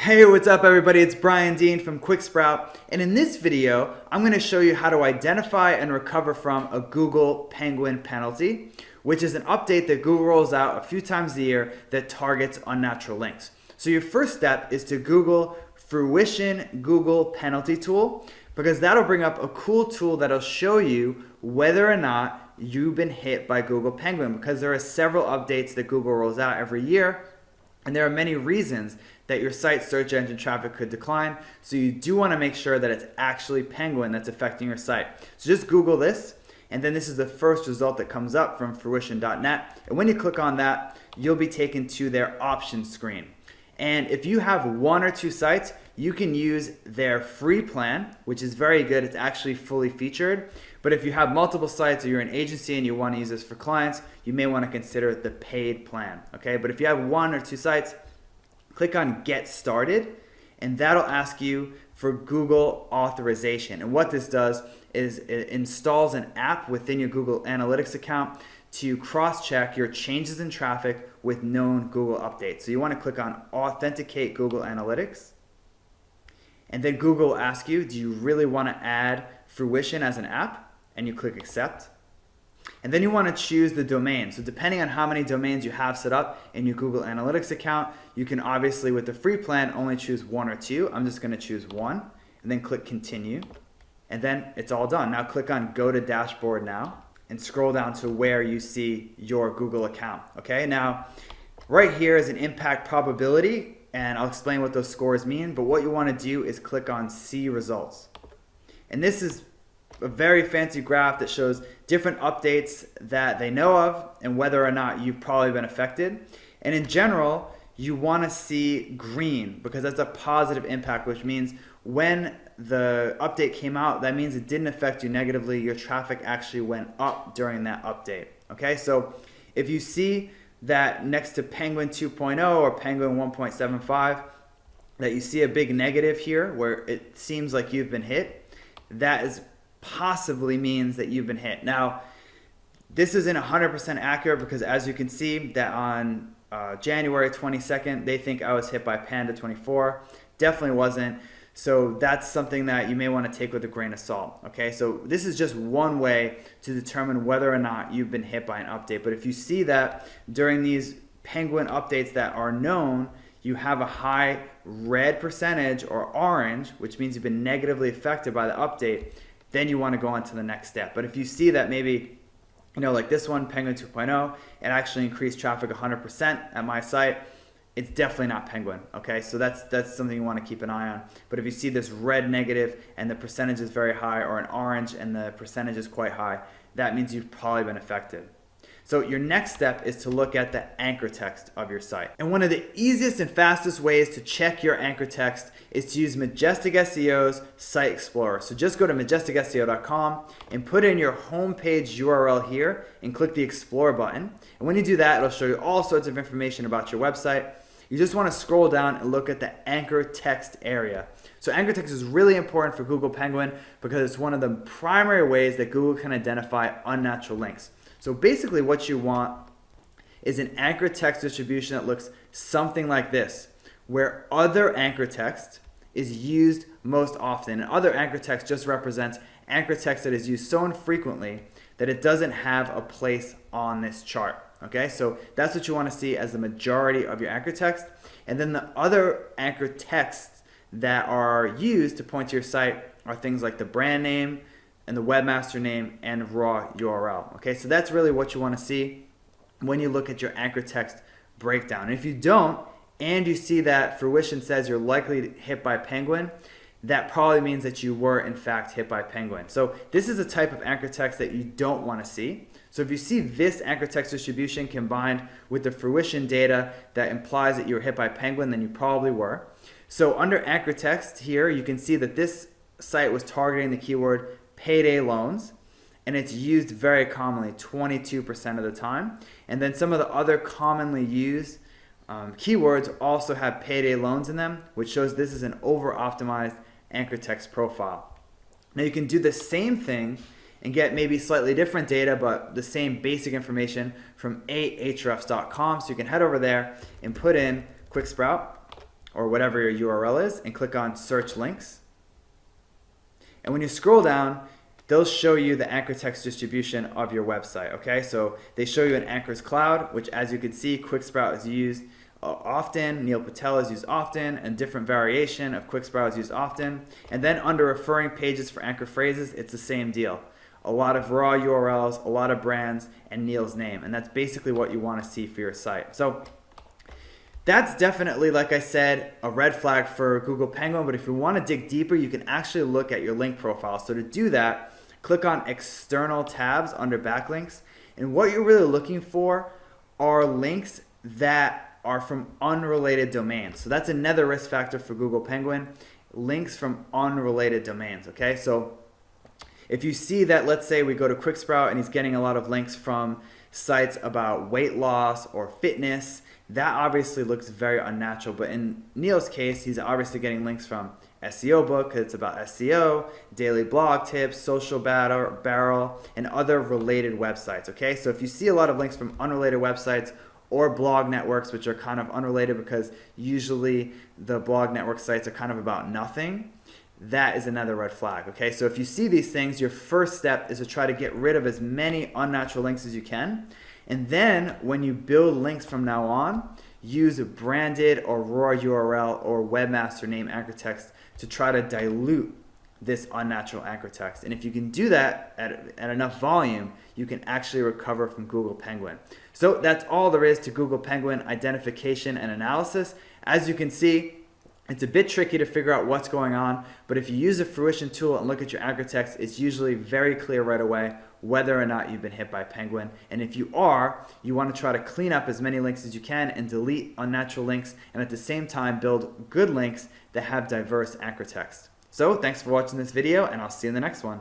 Hey, what's up everybody? It's Brian Dean from QuickSprout, and in this video, I'm going to show you how to identify and recover from a Google Penguin penalty, which is an update that Google rolls out a few times a year that targets unnatural links. So your first step is to Google Fruition Google Penalty Tool, because that'll bring up a cool tool that'll show you whether or not you've been hit by Google Penguin, because there are several updates that Google rolls out every year, and there are many reasons that your site's search engine traffic could decline. So you do want to make sure that it's actually Penguin that's affecting your site. So just Google this, and then this is the first result that comes up from fruition.net. And when you click on that, you'll be taken to their options screen. And if you have one or two sites, you can use their free plan, which is very good. It's actually fully featured. But if you have multiple sites or you're an agency and you want to use this for clients, you may want to consider the paid plan. Okay, but if you have one or two sites, click on Get Started, and that'll ask you for Google authorization. And what this does is it installs an app within your Google Analytics account to cross-check your changes in traffic with known Google updates. So you want to click on Authenticate Google Analytics, and then Google will ask you, do you really want to add Fruition as an app? And you click Accept. And then you want to choose the domain. So depending on how many domains you have set up in your Google Analytics account, you can obviously with the free plan only choose one or two. I'm just going to choose one, and then click Continue. And then it's all done. Now click on Go to Dashboard Now and scroll down to where you see your Google account. Okay, now right here is an impact probability, and I'll explain what those scores mean, but what you want to do is click on See Results. And this is a very fancy graph that shows different updates that they know of and whether or not you've probably been affected. And in general, you want to see green because that's a positive impact, which means when the update came out, that means it didn't affect you negatively. Your traffic actually went up during that update. Okay, so if you see that next to Penguin 2.0 or Penguin 1.75, that you see a big negative here where it seems like you've been hit, that is possibly means that you've been hit. Now, this isn't 100% accurate because as you can see that on January 22nd, they think I was hit by Panda 24. Definitely wasn't. So that's something that you may want to take with a grain of salt. Okay, so this is just one way to determine whether or not you've been hit by an update. But if you see that during these Penguin updates that are known, you have a high red percentage or orange, which means you've been negatively affected by the update, then you want to go on to the next step. But if you see that maybe, like this one, Penguin 2.0, it actually increased traffic 100% at my site, it's definitely not Penguin, okay? So that's something you want to keep an eye on. But if you see this red negative and the percentage is very high, or an orange and the percentage is quite high, that means you've probably been affected. So your next step is to look at the anchor text of your site. And one of the easiest and fastest ways to check your anchor text is to use Majestic SEO's Site Explorer. So just go to majesticseo.com and put in your homepage URL here and click the Explore button. And when you do that, it'll show you all sorts of information about your website. You just want to scroll down and look at the anchor text area. So anchor text is really important for Google Penguin because it's one of the primary ways that Google can identify unnatural links. So basically what you want is an anchor text distribution that looks something like this, where other anchor text is used most often. And other anchor text just represents anchor text that is used so infrequently that it doesn't have a place on this chart. Okay, so that's what you want to see as the majority of your anchor text. And then the other anchor texts that are used to point to your site are things like the brand name, and the webmaster name, and raw URL. Okay, so that's really what you want to see when you look at your anchor text breakdown. And if you don't, and you see that Fruition says you're likely hit by Penguin, that probably means that you were in fact hit by Penguin. So this is a type of anchor text that you don't want to see. So if you see this anchor text distribution combined with the Fruition data that implies that you were hit by Penguin, then you probably were. So under anchor text here, you can see that this site was targeting the keyword payday loans, and it's used very commonly, 22% of the time. And then some of the other commonly used keywords also have payday loans in them, which shows this is an over-optimized anchor text profile. Now you can do the same thing and get maybe slightly different data, but the same basic information from ahrefs.com. So you can head over there and put in QuickSprout, or whatever your URL is, and click on search links. And when you scroll down, they'll show you the anchor text distribution of your website, okay? So they show you an Anchor's Cloud, which as you can see, QuickSprout is used often, Neil Patel is used often, and different variation of QuickSprout is used often. And then under referring pages for anchor phrases, it's the same deal. A lot of raw URLs, a lot of brands, and Neil's name. And that's basically what you want to see for your site. So that's definitely, like I said, a red flag for Google Penguin, but if you want to dig deeper, you can actually look at your link profile. So to do that, click on external tabs under backlinks, and what you're really looking for are links that are from unrelated domains. So that's another risk factor for Google Penguin, links from unrelated domains, okay? So if you see that, let's say we go to QuickSprout and he's getting a lot of links from sites about weight loss or fitness, that obviously looks very unnatural. But in Neil's case, he's obviously getting links from SEO Book, because it's about SEO, Daily Blog Tips, Social Barrel, and other related websites, okay? So if you see a lot of links from unrelated websites or blog networks, which are kind of unrelated because usually the blog network sites are kind of about nothing, that is another red flag, okay? So if you see these things, your first step is to try to get rid of as many unnatural links as you can. And then when you build links from now on, use a branded or raw URL or webmaster name anchor text to try to dilute this unnatural anchor text. And if you can do that at enough volume, you can actually recover from Google Penguin. So that's all there is to Google Penguin identification and analysis. As you can see, it's a bit tricky to figure out what's going on, but if you use the Fruition tool and look at your anchor text, it's usually very clear right away whether or not you've been hit by Penguin. And if you are, you want to try to clean up as many links as you can and delete unnatural links, and at the same time build good links that have diverse anchor text. So thanks for watching this video, and I'll see you in the next one.